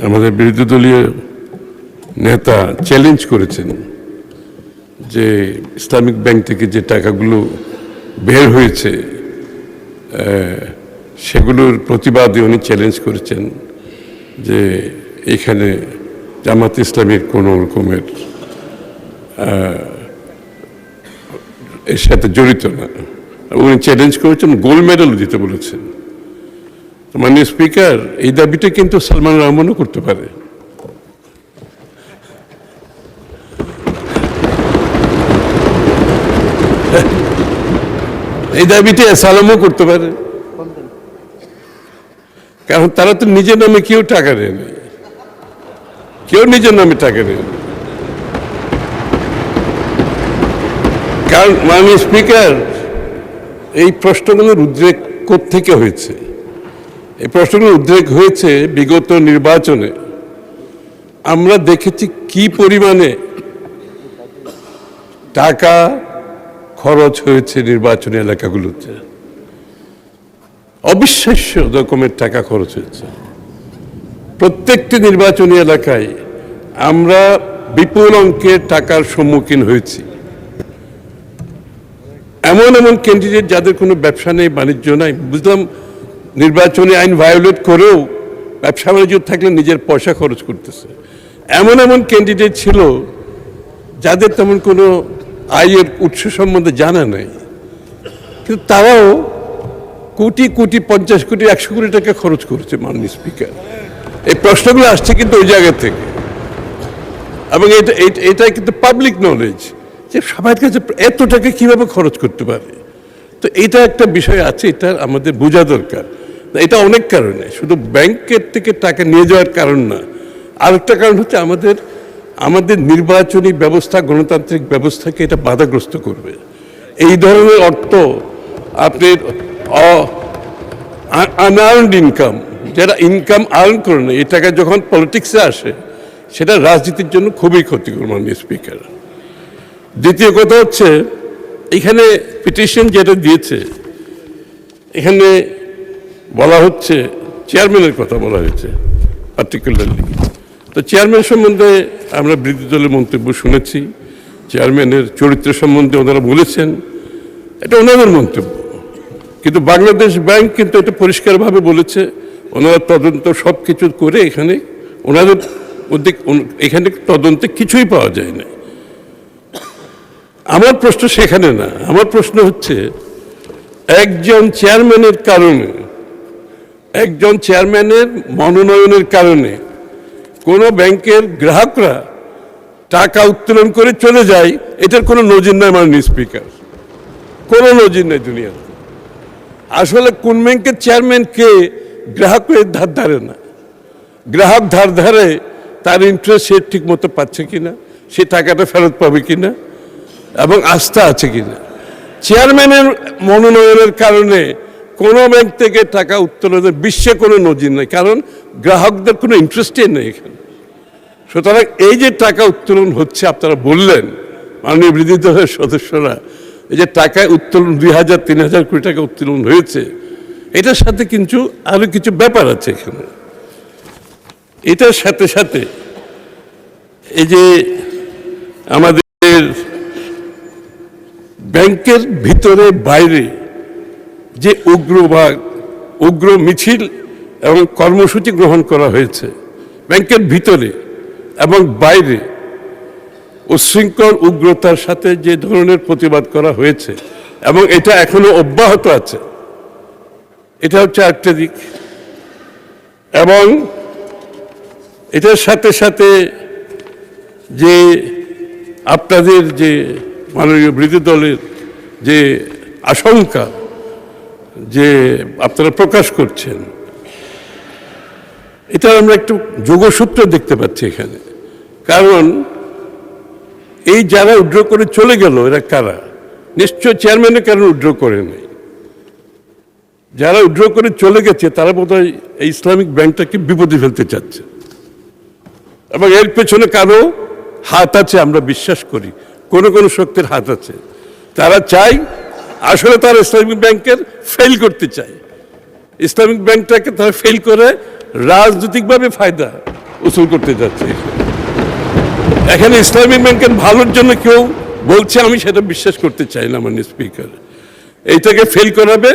আমাদের বিরোধী দলীয় নেতা চ্যালেঞ্জ করেছেন যে ইসলামিক ব্যাংক থেকে যে টাকাগুলো বের হয়েছে সেগুলোর প্রতিবাদে উনি চ্যালেঞ্জ করেছেন যে এখানে জামাত ইসলামের কোনো রকমের এর সাথে জড়িত না। উনি চ্যালেঞ্জ করেছেন, গোল্ড মেডেল দিতে বলেছেন। মাননীয় স্পিকার, এই দাবিটা কিন্তু সালমান রহমানও করতে পারে। এই দাবিটা সালামও করতে পারে, কারণ তারা তো নিজের নামে কেউ টাকা নেয়, কেউ নিজের নামে টাকা নেয়। কারণ মাননীয় স্পিকার, এই প্রশ্নগুলোর উদ্রেক কোত্থেকে হয়েছে? এই প্রশ্নগুলোর উদ্রেক হয়েছে বিগত নির্বাচনে। আমরা দেখেছি কি পরিমাণে টাকা খরচ হয়েছে নির্বাচনী এলাকাগুলোতে। অবিশ্বাস্য রকমের টাকা খরচ হয়েছে। প্রত্যেকটি নির্বাচনী এলাকায় আমরা বিপুল অঙ্কের টাকার সম্মুখীন হয়েছি। এমন এমন ক্যান্ডিডেট যাদের কোনো ব্যবসা নেই, বাণিজ্য নাই, বুঝলাম নির্বাচনী আইন ভায়োলেট করেও ব্যবসা বাণিজ্য থাকলে নিজের পয়সা খরচ করতেছে। এমন এমন ক্যান্ডিডেট ছিল যাদের তেমন কোনো আয়ের উৎস সম্বন্ধে জানা নেই, কিন্তু তারাও কোটি কোটি, 50 কোটি, 100 কোটি টাকা খরচ করেছে। মাননীয় স্পিকার, এই প্রশ্নগুলো আসছে কিন্তু ওই জায়গা থেকে, এবং এটা কিন্তু পাবলিক নলেজ যে সবার কাছে এত টাকা কিভাবে খরচ করতে পারে। তো এটা একটা বিষয় আছে, এটা আমাদের বোঝা দরকার। এটা অনেক কারণে, শুধু ব্যাংকের থেকে টাকা নিয়ে যাওয়ার কারণ না। আরেকটা কারণ হচ্ছে আমাদের নির্বাচনী ব্যবস্থা, গণতান্ত্রিক ব্যবস্থাকে এটা বাধাগ্রস্ত করবে। এই ধরনের অর্থ আপনি আনআর্নড ইনকাম, যারা ইনকাম আর্ন করে না, এই টাকা যখন পলিটিক্সে আসে সেটা রাজনীতির জন্য খুবই ক্ষতিকর। মাননীয় স্পিকার, দ্বিতীয় কথা হচ্ছে, এখানে পিটিশন যেটা দিয়েছে, এখানে বলা হচ্ছে চেয়ারম্যানের কথা বলা হয়েছে পার্টিকুলারলি। তো চেয়ারম্যান সম্বন্ধে আমরা বিরোধী দলের মন্তব্য শুনেছি। চেয়ারম্যানের চরিত্র সম্বন্ধে ওনারা বলেছেন, এটা ওনাদের মন্তব্য, কিন্তু বাংলাদেশ ব্যাংক কিন্তু এটা পরিষ্কারভাবে বলেছে ওনারা তদন্ত সব কিছু করে এখানে ওনাদের মধ্যে এখানে তদন্তে কিছুই পাওয়া যায় না। আমার প্রশ্ন সেখানে না, আমার প্রশ্ন হচ্ছে একজন চেয়ারম্যানের কারণে, একজন চেয়ারম্যানের মনোনয়নের কারণে কোনো ব্যাংকের গ্রাহকরা টাকা উত্তোলন করে চলে যায়, এটার কোনো নজির নাই। মাননীয় স্পিকার, কোনো নজির নেই দুনিয়াতে। আসলে কোন ব্যাংকের চেয়ারম্যান কে গ্রাহকের ধার ধারে না, গ্রাহক ধার ধারে তার ইন্টারেস্ট সে ঠিক মতো পাচ্ছে কিনা, সে টাকাটা ফেরত পাবে কিনা, এবং আস্থা আছে কিনা। চেয়ারম্যানের মনোনয়নের কারণে কোনো ব্যাংক থেকে টাকা উত্তোলনের বিশ্বে কোনো নজির নেই, কারণ গ্রাহকদের কোনো ইন্টারেস্টই নেই এখানে। সুতরাং এই যে টাকা উত্তোলন হচ্ছে, আপনারা বললেন মাননীয় বিরোধী দলের সদস্যরা, এই যে টাকায় উত্তোলন 2000-3000 কোটি টাকা উত্তোলন হয়েছে, এটার সাথে কিন্তু আরো কিছু ব্যাপার আছে এখানে। এটার সাথে সাথে এই যে আমাদের ব্যাংকের ভিতরে বাইরে যে উগ্র মিছিল এবং কর্মসূচি গ্রহণ করা হয়েছে, ব্যাংকের ভিতরে এবং বাইরে উচ্ছৃঙ্খল উগ্রতার সাথে যে ধরনের প্রতিবাদ করা হয়েছে, এবং এটা এখনো অব্যাহত আছে, এটা হচ্ছে একটা দিক। এবং এটার সাথে সাথে যে আপনাদের যে মাননীয় বিরোধী দলের যে আশঙ্কা যে আপনারা প্রকাশ করছেন, এটা আমরা একটু যোগসূত্র দেখতে পাচ্ছি এখানে। কারণ এই যারা উইথড্র করে চলে গেল, এরা কারা? নিশ্চয় চেয়ারম্যানের কারণ উইথড্র করে নাই। যারা উইথড্র করে চলে গেছে তারা বোধহয় এই ইসলামিক ব্যাংকটাকে বিপদে ফেলতে চাচ্ছে, এবং এর পেছনে কারো হাত আছে, আমরা বিশ্বাস করি কোনো কোনো শক্তির হাত আছে। তারা চায়, আসলে তারা ইসলামিক ব্যাংকের ফেল করতে চায়, ইসলামিক ব্যাংকটাকে তারা ফেল করে রাজনৈতিকভাবে ফায়দা উসুল করতে যাচ্ছে। এখানে ইসলামিক ব্যাংকের ভালোর জন্য কেউ বলছে, আমি সেটা বিশ্বাস করতে চাই না মাননীয় স্পিকার। এইটাকে ফেল করাবে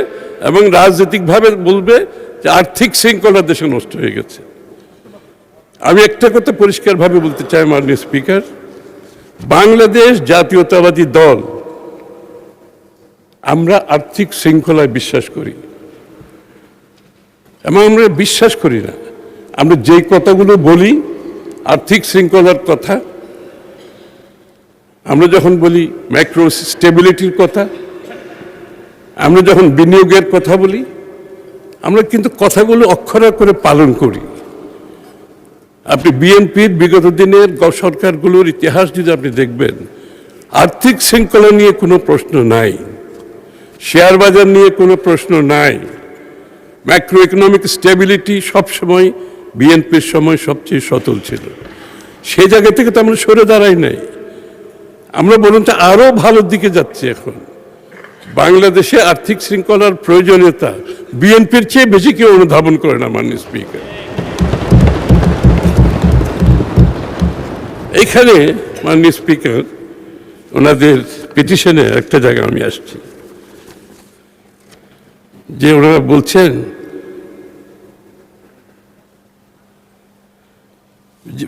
এবং রাজনৈতিকভাবে বলবে যে আর্থিক শৃঙ্খলা দেশে নষ্ট হয়ে গেছে। আমি একটা কথা পরিষ্কারভাবে বলতে চাই মাননীয় স্পিকার, বাংলাদেশ জাতীয়তাবাদী দল আমরা আর্থিক শৃঙ্খলায় বিশ্বাস করি এবং আমরা বিশ্বাস করি না আমরা যেই কথাগুলো বলি আর্থিক শৃঙ্খলার কথা, আমরা যখন বলি ম্যাক্রো স্টেবিলিটির কথা, আমরা যখন বিনিয়োগের কথা বলি, আমরা কিন্তু কথাগুলো অক্ষরে অক্ষরে পালন করি। আপনি বিএনপির বিগত দিনের সরকারগুলোর ইতিহাস যদি আপনি দেখবেন, আর্থিক শৃঙ্খলা নিয়ে কোনো প্রশ্ন নাই, শেয়ার বাজার নিয়ে কোনো প্রশ্ন নাই, ম্যাক্রো ইকোনমিক স্টেবিলিটি সবসময় বিএনপির সময় সবচেয়ে সচল ছিল। সেই জায়গা থেকে তো আমরা সরে দাঁড়াই নাই, আমরা বরঞ্চ আরও ভালোর দিকে যাচ্ছি। এখন বাংলাদেশে আর্থিক শৃঙ্খলার প্রয়োজনীয়তা বিএনপির চেয়ে বেশি কেউ অনুধাবন করে না মাননীয় স্পিকার। এখানে মাননীয় স্পিকার ওনাদের পিটিশনে একটা জায়গা আমি আসছি, যে ওনারা বলছেন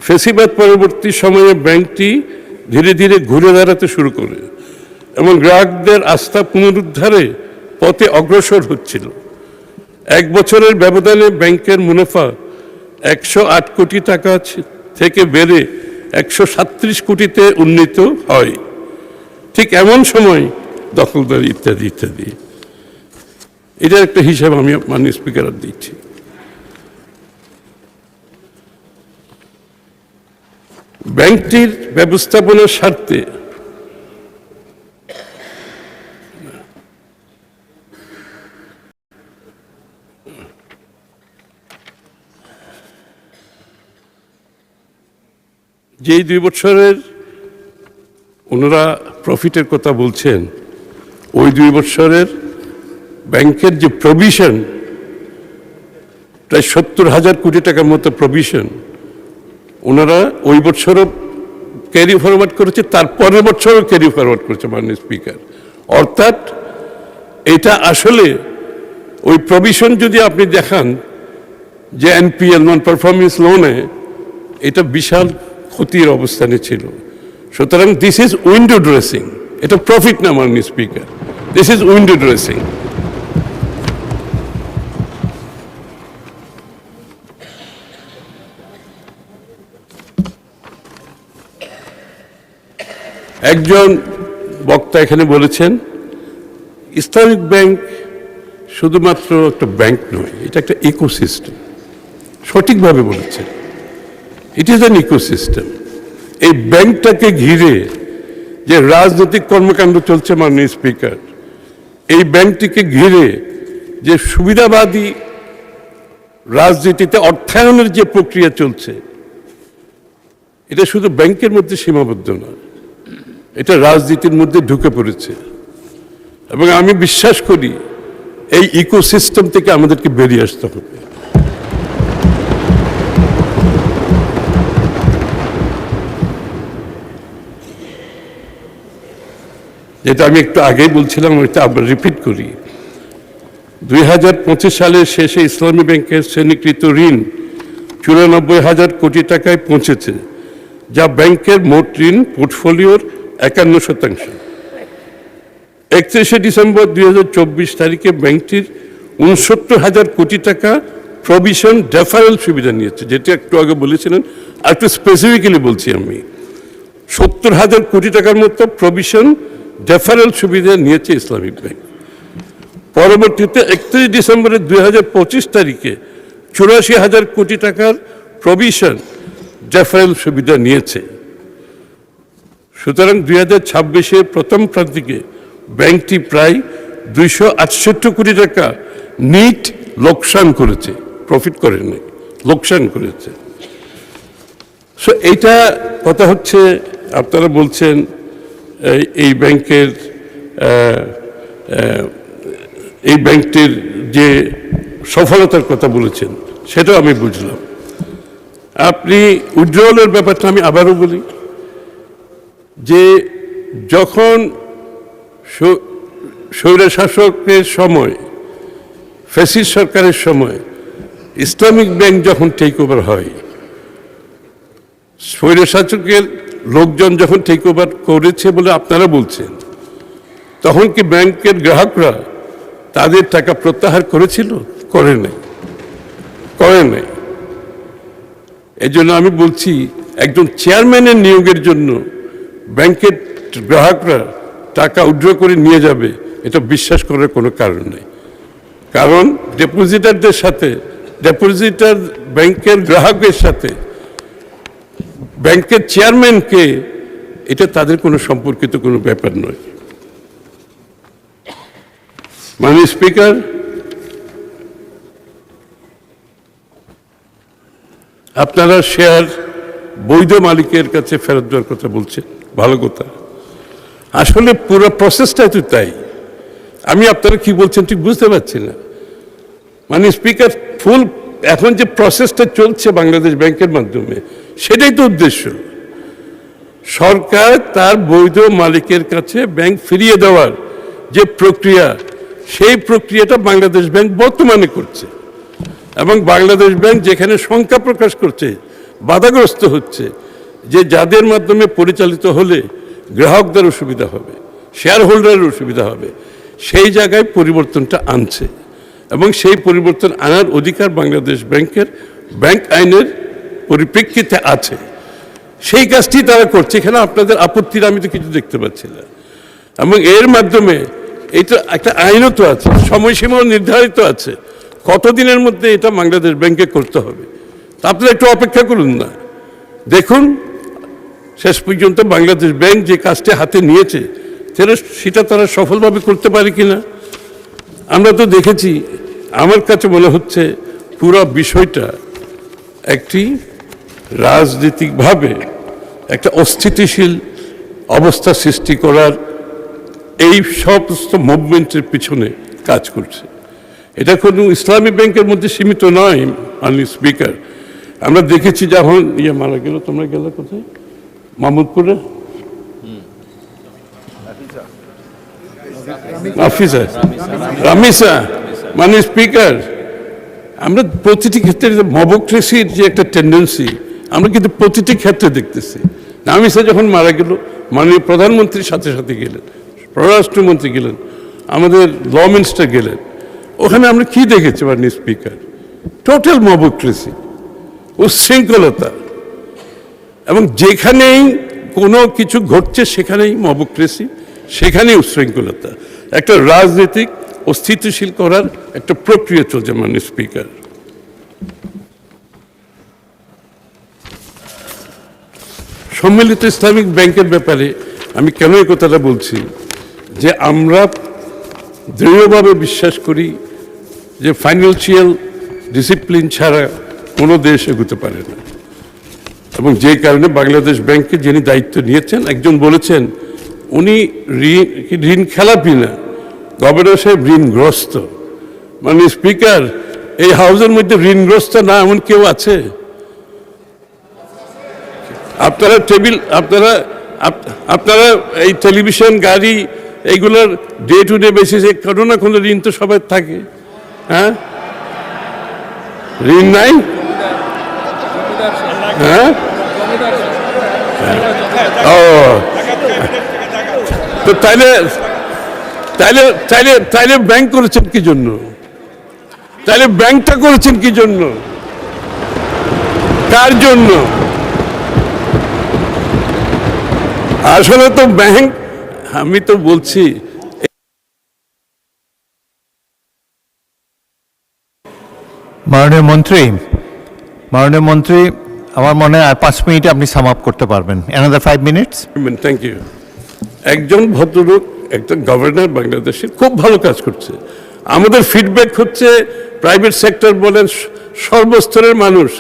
ফেসিবাদ পরবর্তী সময়ে ব্যাংকটি ধীরে ধীরে ঘুরে দাঁড়াতে শুরু করে এবং গ্রাহকদের আস্থা পুনরুদ্ধারে পথে অগ্রসর হচ্ছিল। 1 বছরের ব্যবধানে ব্যাংকের মুনাফা 108 কোটি টাকা থেকে বেড়ে 137 কোটিতে উন্নীত হয়। ঠিক এমন সময় দখলদারি ইত্যাদি ইত্যাদি, এটার একটা হিসাব আমি মাননীয় স্পিকার দিচ্ছি। ব্যাংকটির ব্যবস্থাপনার স্বার্থে যেই 2 বছরের ওনারা প্রফিটের কথা বলছেন, ওই 2 বছরের ব্যাংকের যে প্রভিশন, প্রায় 70,000 কোটি টাকার মতো প্রভিশন ওনারা ওই বছরও ক্যারি ফরওয়ার্ড করেছে, তার পরের বছরও ক্যারি ফরওয়ার্ড করেছে মাননীয় স্পিকার। অর্থাৎ এটা আসলে ওই প্রভিশন যদি আপনি দেখান যে এনপিএল নন পারফরমেন্স লোনে, এটা বিশাল ক্ষতির অবস্থানে ছিল। সুতরাং দিস ইজ উইন্ডো ড্রেসিং, এটা প্রফিট না মাননীয় speaker, this is window dressing. একজন বক্তা এখানে বলেছেন ইসলামিক ব্যাংক শুধুমাত্র একটা ব্যাংক নয়, এটা একটা ইকোসিস্টেম। সঠিকভাবে বলেছেন, ইট ইজ অ্যান ইকোসিস্টেম। এই ব্যাংকটাকে ঘিরে যে রাজনৈতিক কর্মকাণ্ড চলছে মাননীয় স্পিকার, এই ব্যাংকটিকে ঘিরে যে সুবিধাবাদী রাজনীতিতে অর্থায়নের যে প্রক্রিয়া চলছে, এটা শুধু ব্যাংকের মধ্যে সীমাবদ্ধ নয়, এটা রাজনীতির মধ্যে ঢুকে পড়েছে। এবং আমি বিশ্বাস করি এই ইকোসিস্টেম থেকে আমাদেরকে বেরিয়ে আসতে হবে। যেটা আমি একটু আগেই বলছিলাম, ওইটা আবার রিপিট করি। 2025 সালের শেষে ইসলামী ব্যাংকের শ্রেণীকৃত ঋণ 94,000 কোটি টাকায় পৌঁছেছে, যা ব্যাংকের মোট ঋণ পোর্টফোলিওর 51%। 31শে ডিসেম্বর 2024 তারিখে ব্যাংকটির 69,000 কোটি টাকা প্রভিশন ডেফারেল সুবিধা নিয়েছে, যেটা একটু আগে বলেছিলেন। আর একটু স্পেসিফিক্যালি বলছি, আমি 70,000 কোটি টাকার মতো প্রভিশন ডেফারেল সুবিধা নিয়েছে ইসলামিক ব্যাংক। পরবর্তীতে 31 ডিসেম্বরের 2025 তারিখে 84,000 কোটি টাকার প্রভিশন ডেফারেল সুবিধা নিয়েছে। সুতরাং 2026-এর প্রথম প্রান্তিকে ব্যাংকটি প্রায় 268 কোটি টাকা নিট লোকসান করেছে, প্রফিট করেনি, লোকসান করেছে। সো এইটা কথা হচ্ছে, আপনারা বলছেন এই ব্যাংকের এই ব্যাংকটির যে সফলতার কথা বলেছেন, সেটাও আমি বুঝলাম। আপনি উইথড্রয়ালের ব্যাপারটা আমি আবারও বলি যে যখন স্বৈরশাসকের সময়, ফ্যাসিস্ট সরকারের সময় ইসলামিক ব্যাংক যখন টেক ওভার হয়, স্বৈরশাসকের লোকজন যখন টেক ওভার করেছে বলে আপনারা বলছেন, তখন কি ব্যাংকের গ্রাহকরা তাদের টাকা প্রত্যাহার করেছিল? করে নাই। এই জন্য আমি বলছি, একজন চেয়ারম্যানের নিয়োগের জন্য ব্যাংকের গ্রাহকরা টাকা উইথড্র করে নিয়ে যাবে, এটা বিশ্বাস করার কোনো কারণ নেই। কারণ ডিপোজিটারদের সাথে, ডিপোজিটার ব্যাংকের গ্রাহকের সাথে ব্যাংকের চেয়ারম্যানকে, এটা তাদের কোনো সম্পর্কিত কোনো ব্যাপার নয়। মাননীয় স্পিকার, আপনারা শেয়ার বৈধ মালিকের কাছে ফেরত দেওয়ার কথা বলছেন, ভালো কথা। আসলে পুরো প্রসেসটাই তো তাই। আমি আপনারা কি বলছেন ঠিক বুঝতে পারছি না। মানে স্পিকার, ফুল এখন যে প্রসেসটা চলছে বাংলাদেশ ব্যাংকের মাধ্যমে, সেটাই তো উদ্দেশ্য। সরকার তার বৈধ মালিকের কাছে ব্যাংক ফিরিয়ে দেওয়ার যে প্রক্রিয়া, সেই প্রক্রিয়াটা বাংলাদেশ ব্যাংক বর্তমানে করছে। এবং বাংলাদেশ ব্যাংক যেখানে শঙ্কা প্রকাশ করছে, বাধাগ্রস্ত হচ্ছে, যে যাদের মাধ্যমে পরিচালিত হলে গ্রাহকদের অসুবিধা হবে, শেয়ার হোল্ডারের অসুবিধা হবে, সেই জায়গায় পরিবর্তনটা আনছে। এবং সেই পরিবর্তন আনার অধিকার বাংলাদেশ ব্যাংকের ব্যাংক আইনের পরিপ্রেক্ষিতে আছে। সেই কাজটি তারা করছে। এখানে আপনাদের আপত্তির আমি তো কিছু দেখতে পাচ্ছি না। এবং এর মাধ্যমে এটা একটা আইনও তো আছে, সময়সীমাও নির্ধারিত আছে, কতদিনের মধ্যে এটা বাংলাদেশ ব্যাংকে করতে হবে। তা আপনারা একটু অপেক্ষা করুন না, দেখুন শেষ পর্যন্ত বাংলাদেশ ব্যাংক যে কাজটি হাতে নিয়েছে সেটা তারা সফলভাবে করতে পারে কিনা। আমরা তো দেখেছি, আমার কাছে মনে হচ্ছে পুরো বিষয়টা একটি রাজনৈতিকভাবে একটা অস্থিতিশীল অবস্থা সৃষ্টি করার এই সমস্ত মুভমেন্টের পিছনে কাজ করছে। এটা কোনো ইসলামী ব্যাংকের মধ্যে সীমিত নয়। মাননীয় স্পিকার, আমরা দেখেছি যখন মারা গেল, তোমরা গেলে কোথায়, মাহমুদপুরে রামিসা। মাননীয় স্পিকার, আমরা প্রতিটি ক্ষেত্রে মবক্রেসির যে একটা টেন্ডেন্সি, আমরা কিন্তু প্রতিটি ক্ষেত্রে দেখতেছি। রামিসা যখন মারা গেল, মাননীয় প্রধানমন্ত্রীর সাথে সাথে গেলেন, পররাষ্ট্রমন্ত্রী গেলেন, আমাদের ল মিনিস্টার গেলেন। ওখানে আমরা কি দেখেছি মাননীয় স্পিকার? Total mobocracy, উচ্ছৃঙ্খলতা। এবং যেখানেই কোনো কিছু ঘটছে সেখানেই মবক্রেসি, সেখানেই উচ্ছৃঙ্খলতা। একটা রাজনৈতিক অস্থিতিশীল করার একটা প্রক্রিয়া চলছে মাননীয় স্পিকার। সম্মিলিত ইসলামিক ব্যাংকের ব্যাপারে আমি কেন এই কথাটা বলছি, যে আমরা দৃঢ়ভাবে বিশ্বাস করি যে ফাইন্যান্সিয়াল ডিসিপ্লিন ছাড়া কোনো দেশ এগোতে পারে না। এবং যে কারণে বাংলাদেশ ব্যাংকে যিনি দায়িত্ব নিয়েছেন, একজন বলেছেন উনি ঋণ খেলাপি না, গভর্নর সাহেব ঋণগ্রস্ত। মানে স্পিকার, এই হাউসের মধ্যে ঋণগ্রস্ত না এমন কেউ আছে? আপনারা এই টেলিভিশন, গাড়ি, এইগুলোর ডে টু ডে বেসিসে কোনো না কোনো ঋণ তো সবাই থাকে। হ্যাঁ, ঋণ নাই? হ্যাঁ, ও তো তাইলে ব্যাংক করেছেন কি জন্য? তাইলে ব্যাংকটা করেছেন কি জন্য? কার জন্য? আসলে তো ব্যাংক, আমি তো বলছি মাননীয় মন্ত্রী, আমার মনে হয় 5 মিনিটে আপনি সাম আপ করতে পারবেন। Another 5 minutes. Thank you. একজন ভদ্রলোক, একটা গভর্নর বাংলাদেশের খুব ভালো কাজ করছে। আমাদের ফিডব্যাক হচ্ছে, প্রাইভেট সেক্টর বলেন, সর্বস্তরের মানুষ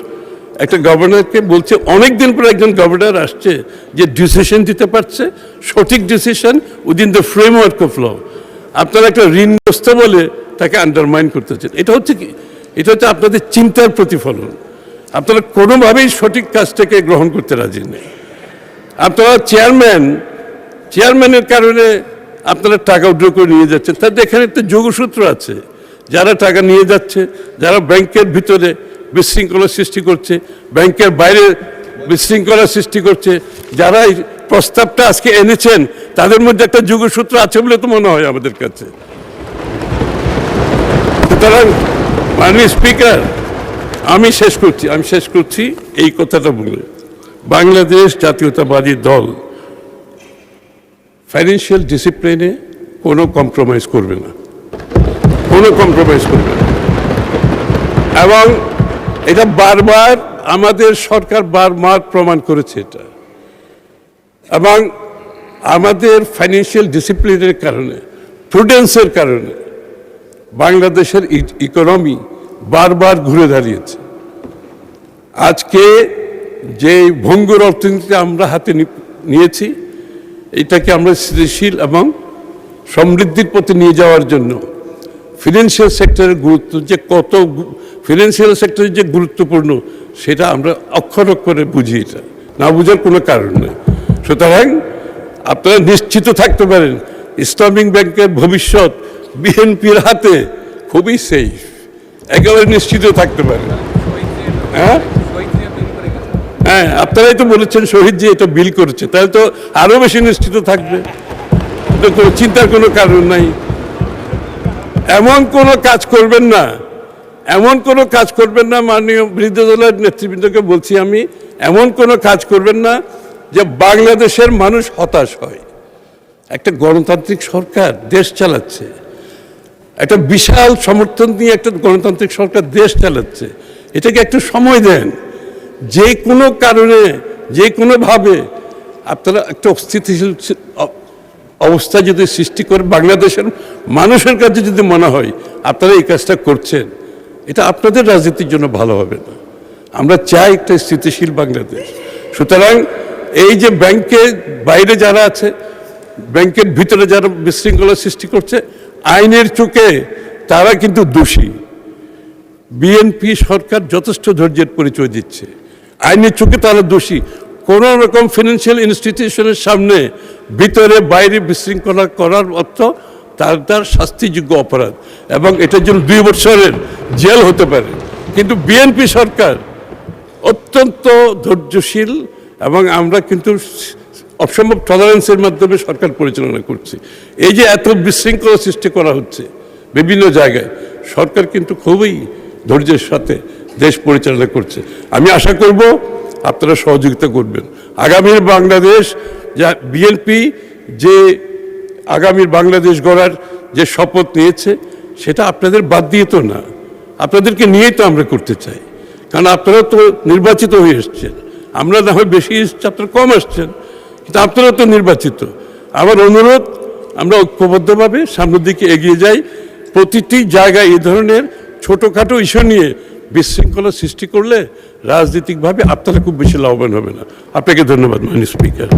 একটা গভর্নরকে বলছে, অনেকদিন পর একজন গভর্নর আসছে যে ডিসিশন দিতে পারছে, সঠিক decision within the framework of law. আপনারা একটা ঋণগ্রস্ত বলে তাকে আন্ডারমাইন করতেছেন। এটা হচ্ছে কি, এটা হচ্ছে আপনাদের চিন্তার প্রতিফলন। আপনারা কোনোভাবেই সঠিক কাজটাকে গ্রহণ করতে রাজি নেই। আপনারা চেয়ারম্যানের কারণে আপনারা টাকা উইথড্র করে নিয়ে যাচ্ছেন। তাদের এখানে একটা যোগসূত্র আছে, যারা টাকা নিয়ে যাচ্ছে, যারা ব্যাংকের ভিতরে বিশৃঙ্খলা সৃষ্টি করছে, ব্যাংকের বাইরে বিশৃঙ্খলা সৃষ্টি করছে, যারা এই প্রস্তাবটা আজকে এনেছেন তাদের মধ্যে একটা যোগসূত্র আছে বলে তো মনে হয় আমাদের কাছে। সুতরাং মাননীয় স্পিকার, আমি শেষ করছি এই কথাটা বলে, বাংলাদেশ জাতীয়তাবাদী দল ফাইন্যান্সিয়াল ডিসিপ্লিনে কোনো কম্প্রোমাইজ করবে না, এবং এটা বারবার আমাদের সরকার বারবার প্রমাণ করেছে এটা। এবং আমাদের ফাইন্যান্সিয়াল ডিসিপ্লিনের কারণে, প্রুডেন্সের কারণে বাংলাদেশের ইকোনমি বারবার ঘুরে দাঁড়িয়েছে। আজকে যে ভঙ্গুর অর্থনীতি আমরা হাতে নিয়েছি, এটাকে আমরা স্থিতিশীল এবং সমৃদ্ধির পথে নিয়ে যাওয়ার জন্য ফিনান্সিয়াল সেক্টরের গুরুত্ব যে ফিনান্সিয়াল সেক্টর যে গুরুত্বপূর্ণ সেটা আমরা অক্ষর অক্ষরে বুঝি, এটা না বুঝার কোনো কারণ নেই। সুতরাং আপনারা নিশ্চিত থাকতে পারেন ইসলামিক ব্যাংকের ভবিষ্যৎ বিএনপির হাতে খুবই সেফ, একেবারে নিশ্চিত থাকতে পারেন। হ্যাঁ, আপনারাই তো বলেছেন শহীদ যে এটা বিল করেছে, তাহলে তো আরো বেশি নিশ্চিত থাকবে, কোনো চিন্তার কোনো কারণ নাই। এমন কোনো কাজ করবেন না, মাননীয় বিরোধী দলের নেতৃবৃন্দকে বলছি আমি, এমন কোনো কাজ করবেন না যে বাংলাদেশের মানুষ হতাশ হয়। একটা গণতান্ত্রিক সরকার দেশ চালাচ্ছে, একটা বিশাল সমর্থন নিয়ে একটা গণতান্ত্রিক সরকার দেশ চালাচ্ছে, এটাকে একটু সময় দেন। যে কোনো কারণে, যে কোনোভাবে আপনারা একটা অস্থিতিশীল অবস্থা যদি সৃষ্টি করে বাংলাদেশের মানুষের কাছে যদি মনে হয় আপনারা এই কাজটা করছেন, এটা আপনাদের রাজনীতির জন্য ভালো হবে না। আমরা চাই একটা স্থিতিশীল বাংলাদেশ। সুতরাং এই যে ব্যাংকের বাইরে যারা আছে, ব্যাংকের ভিতরে যারা বিশৃঙ্খলা সৃষ্টি করছে, আইনের চোখে তারা কিন্তু দোষী। বিএনপি সরকার যথেষ্ট ধৈর্যের পরিচয় দিচ্ছে, আইনের চোখে তারা দোষী। কোনো রকম ফিনান্সিয়াল ইনস্টিটিউশনের সামনে ভিতরে বাইরে বিশৃঙ্খলা করার অর্থ তার শাস্তিযোগ্য অপরাধ, এবং এটার জন্য 2 বছরের জেল হতে পারে। কিন্তু বিএনপি সরকার অত্যন্ত ধৈর্যশীল, এবং আমরা কিন্তু অসম্ভব টলারেন্সের মাধ্যমে সরকার পরিচালনা করছি। এই যে এত বিশৃঙ্খলা সৃষ্টি করা হচ্ছে বিভিন্ন জায়গায়, সরকার কিন্তু খুবই ধৈর্যের সাথে দেশ পরিচালনা করছে। আমি আশা করব আপনারা সহযোগিতা করবেন। আগামীর বাংলাদেশ, যা বিএনপি যে আগামীর বাংলাদেশ গড়ার যে শপথ নিয়েছে, সেটা আপনাদের বাদ দিয়ে তো না, আপনাদেরকে নিয়েই তো আমরা করতে চাই। কারণ আপনারা তো নির্বাচিত হয়ে এসছেন, আমরা না হয় বেশি এসছি, আপনারা কম আসছেন, কিন্তু আপনারা তো নির্বাচিত। আমার অনুরোধ, আমরা ঐক্যবদ্ধভাবে সামনের দিকে এগিয়ে যাই। প্রতিটি জায়গায় এই ধরনের ছোটোখাটো ইস্যু নিয়ে বিশৃঙ্খলা সৃষ্টি করলে রাজনৈতিকভাবে আপনারা খুব বেশি লাভবান হবে না। আপনাকে ধন্যবাদ মাননীয় স্পিকার।